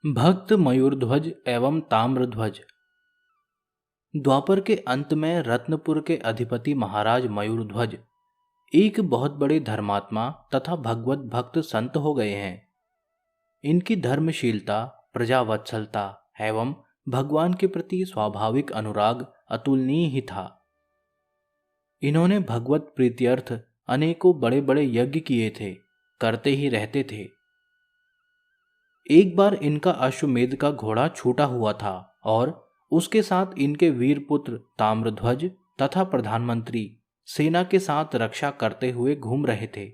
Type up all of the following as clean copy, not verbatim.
भक्त मयूरध्वज एवं ताम्रध्वज। द्वापर के अंत में रत्नपुर के अधिपति महाराज मयूरध्वज एक बहुत बड़े धर्मात्मा तथा भगवत भक्त संत हो गए हैं। इनकी धर्मशीलता, प्रजावत्सलता एवं भगवान के प्रति स्वाभाविक अनुराग अतुलनीय ही था। इन्होंने भगवत प्रीत्यर्थ अनेकों बड़े बड़े यज्ञ किए थे, करते ही रहते थे। एक बार इनका अश्वमेध का घोड़ा छूटा हुआ था और उसके साथ इनके वीर पुत्र ताम्रध्वज तथा प्रधानमंत्री सेना के साथ रक्षा करते हुए घूम रहे थे।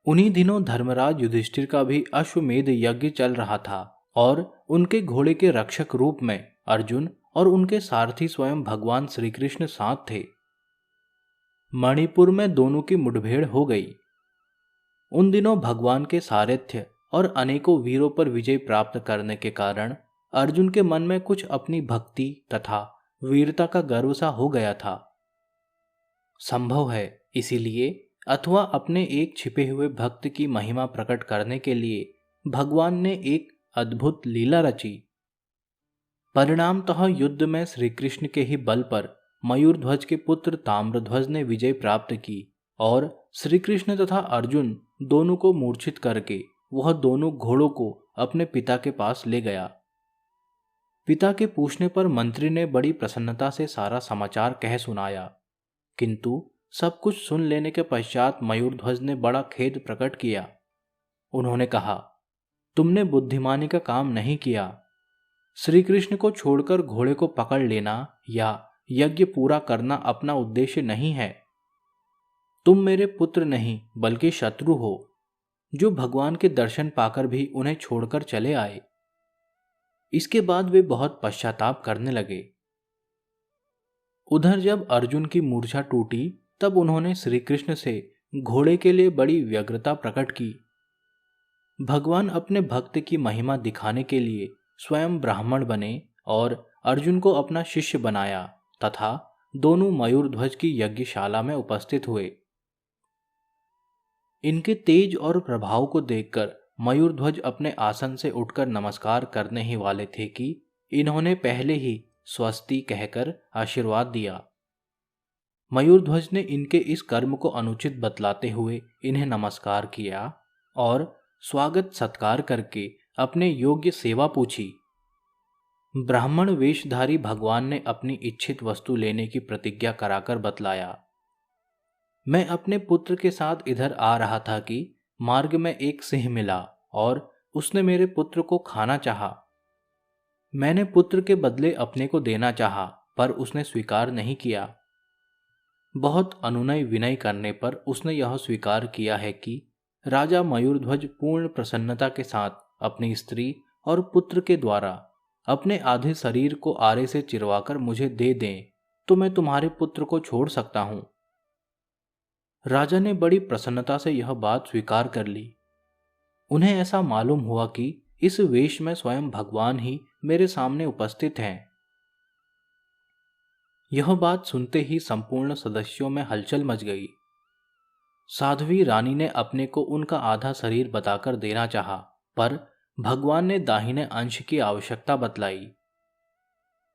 उन्हीं दिनों धर्मराज युधिष्ठिर का भी अश्वमेध यज्ञ चल रहा था और उनके घोड़े के रक्षक रूप में अर्जुन और उनके सारथी स्वयं भगवान श्री कृष्ण साथ थे। मणिपुर में दोनों की मुठभेड़ हो गई। उन दिनों भगवान के सारथ्य और अनेकों वीरों पर विजय प्राप्त करने के कारण अर्जुन के मन में कुछ अपनी भक्ति तथा वीरता का गर्व सा हो गया था। संभव है इसीलिए अथवा अपने एक छिपे हुए भक्त की महिमा प्रकट करने के लिए भगवान ने एक अद्भुत लीला रची। परिणामतः युद्ध में श्री कृष्ण के ही बल पर मयूरध्वज के पुत्र ताम्रध्वज ने विजय प्राप्त की और श्री कृष्ण तथा अर्जुन दोनों को मूर्छित करके वह दोनों घोड़ों को अपने पिता के पास ले गया। पिता के पूछने पर मंत्री ने बड़ी प्रसन्नता से सारा समाचार कह सुनाया, किंतु सब कुछ सुन लेने के पश्चात मयूरध्वज ने बड़ा खेद प्रकट किया। उन्होंने कहा, तुमने बुद्धिमानी का काम नहीं किया। श्री कृष्ण को छोड़कर घोड़े को पकड़ लेना या यज्ञ पूरा करना अपना उद्देश्य नहीं है। तुम मेरे पुत्र नहीं बल्कि शत्रु हो, जो भगवान के दर्शन पाकर भी उन्हें छोड़कर चले आए। इसके बाद वे बहुत पश्चाताप करने लगे। उधर जब अर्जुन की मूर्छा टूटी तब उन्होंने श्री कृष्ण से घोड़े के लिए बड़ी व्यग्रता प्रकट की। भगवान अपने भक्त की महिमा दिखाने के लिए स्वयं ब्राह्मण बने और अर्जुन को अपना शिष्य बनाया तथा दोनों मयूरध्वज की यज्ञशाला में उपस्थित हुए। इनके तेज और प्रभाव को देखकर मयूरध्वज अपने आसन से उठकर नमस्कार करने ही वाले थे कि इन्होंने पहले ही स्वस्ति कहकर आशीर्वाद दिया। मयूरध्वज ने इनके इस कर्म को अनुचित बतलाते हुए इन्हें नमस्कार किया और स्वागत सत्कार करके अपने योग्य सेवा पूछी। ब्राह्मण वेशधारी भगवान ने अपनी इच्छित वस्तु लेने की प्रतिज्ञा कराकर बतलाया, मैं अपने पुत्र के साथ इधर आ रहा था कि मार्ग में एक सिंह मिला और उसने मेरे पुत्र को खाना चाहा। मैंने पुत्र के बदले अपने को देना चाहा, पर उसने स्वीकार नहीं किया। बहुत अनुनय विनय करने पर उसने यह स्वीकार किया है कि राजा मयूरध्वज पूर्ण प्रसन्नता के साथ अपनी स्त्री और पुत्र के द्वारा अपने आधे शरीर को आरे से चिरवाकर मुझे दे दें तो मैं तुम्हारे पुत्र को छोड़ सकता हूं। राजा ने बड़ी प्रसन्नता से यह बात स्वीकार कर ली। उन्हें ऐसा मालूम हुआ कि इस वेश में स्वयं भगवान ही मेरे सामने उपस्थित हैं। यह बात सुनते ही संपूर्ण सदस्यों में हलचल मच गई। साध्वी रानी ने अपने को उनका आधा शरीर बताकर देना चाहा, पर भगवान ने दाहिने अंश की आवश्यकता बतलाई।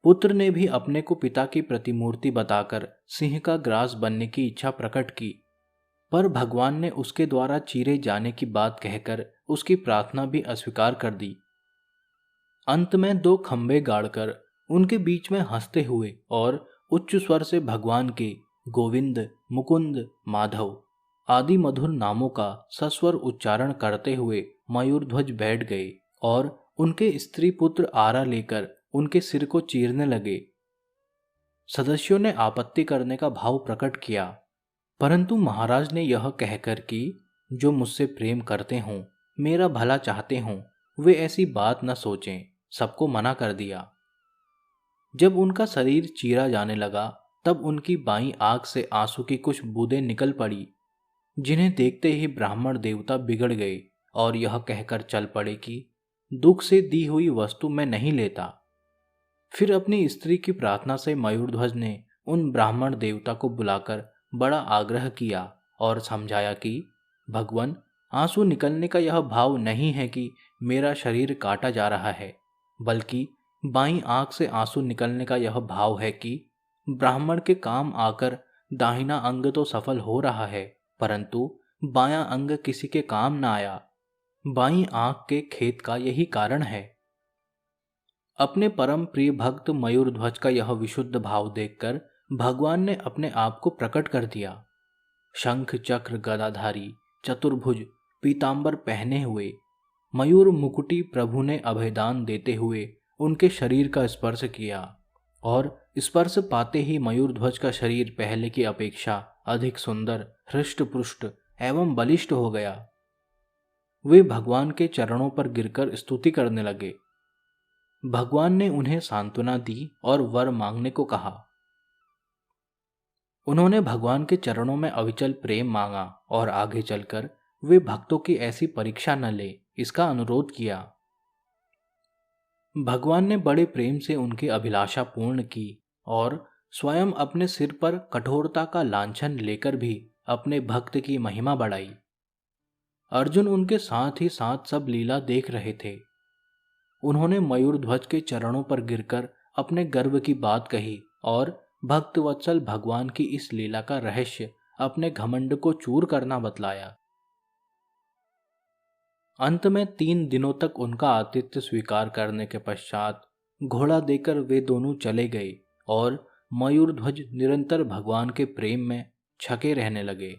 पुत्र ने भी अपने को पिता की प्रतिमूर्ति बताकर सिंह का ग्रास बनने की इच्छा प्रकट की, पर भगवान ने उसके द्वारा चीरे जाने की बात कहकर उसकी प्रार्थना भी अस्वीकार कर दी। अंत में दो खंबे गाड़कर उनके बीच में हंसते हुए और उच्च स्वर से भगवान के गोविंद, मुकुंद, माधव आदि मधुर नामों का सस्वर उच्चारण करते हुए मयूरध्वज बैठ गए और उनके स्त्री पुत्र आरा लेकर उनके सिर को चीरने लगे। सदस्यों ने आपत्ति करने का भाव प्रकट किया, परंतु महाराज ने यह कहकर कि जो मुझसे प्रेम करते हों, मेरा भला चाहते हों, वे ऐसी बात न सोचें, सबको मना कर दिया। जब उनका शरीर चीरा जाने लगा तब उनकी बाईं आंख से आंसू की कुछ बूंदें निकल पड़ी, जिन्हें देखते ही ब्राह्मण देवता बिगड़ गए और यह कहकर चल पड़े कि दुख से दी हुई वस्तु मैं नहीं लेता। फिर अपनी स्त्री की प्रार्थना से मयूरध्वज ने उन ब्राह्मण देवता को बुलाकर बड़ा आग्रह किया और समझाया कि भगवान, आंसू निकलने का यह भाव नहीं है कि मेरा शरीर काटा जा रहा है, बल्कि बाईं आंख से आंसू निकलने का यह भाव है कि ब्राह्मण के काम आकर दाहिना अंग तो सफल हो रहा है, परंतु बायां अंग किसी के काम न आया। बाईं आंख के खेद का यही कारण है। अपने परम प्रिय भक्त मयूरध्वज का यह विशुद्ध भाव देखकर भगवान ने अपने आप को प्रकट कर दिया। शंख चक्र गदाधारी, चतुर्भुज, पीतांबर पहने हुए मयूर मुकुटी प्रभु ने अभयदान देते हुए उनके शरीर का स्पर्श किया, और स्पर्श पाते ही मयूरध्वज का शरीर पहले की अपेक्षा अधिक सुंदर, हृष्ट पुष्ट एवं बलिष्ठ हो गया। वे भगवान के चरणों पर गिरकर स्तुति करने लगे। भगवान ने उन्हें सांत्वना दी और वर मांगने को कहा। उन्होंने भगवान के चरणों में अविचल प्रेम मांगा और आगे चलकर वे भक्तों की ऐसी परीक्षा न ले, इसका अनुरोध किया। भगवान ने बड़े प्रेम से उनकी अभिलाषा पूर्ण की और स्वयं अपने सिर पर कठोरता का लांछन लेकर भी अपने भक्त की महिमा बढ़ाई। अर्जुन उनके साथ ही साथ सब लीला देख रहे थे। उन्होंने मयूरध्वज के चरणों पर गिरकर अपने गर्व की बात कही और भक्तवत्सल भगवान की इस लीला का रहस्य अपने घमंड को चूर करना बतलाया। अंत में 3 दिनों तक उनका आतिथ्य स्वीकार करने के पश्चात घोड़ा देकर वे दोनों चले गए और मयूरध्वज निरंतर भगवान के प्रेम में छके रहने लगे।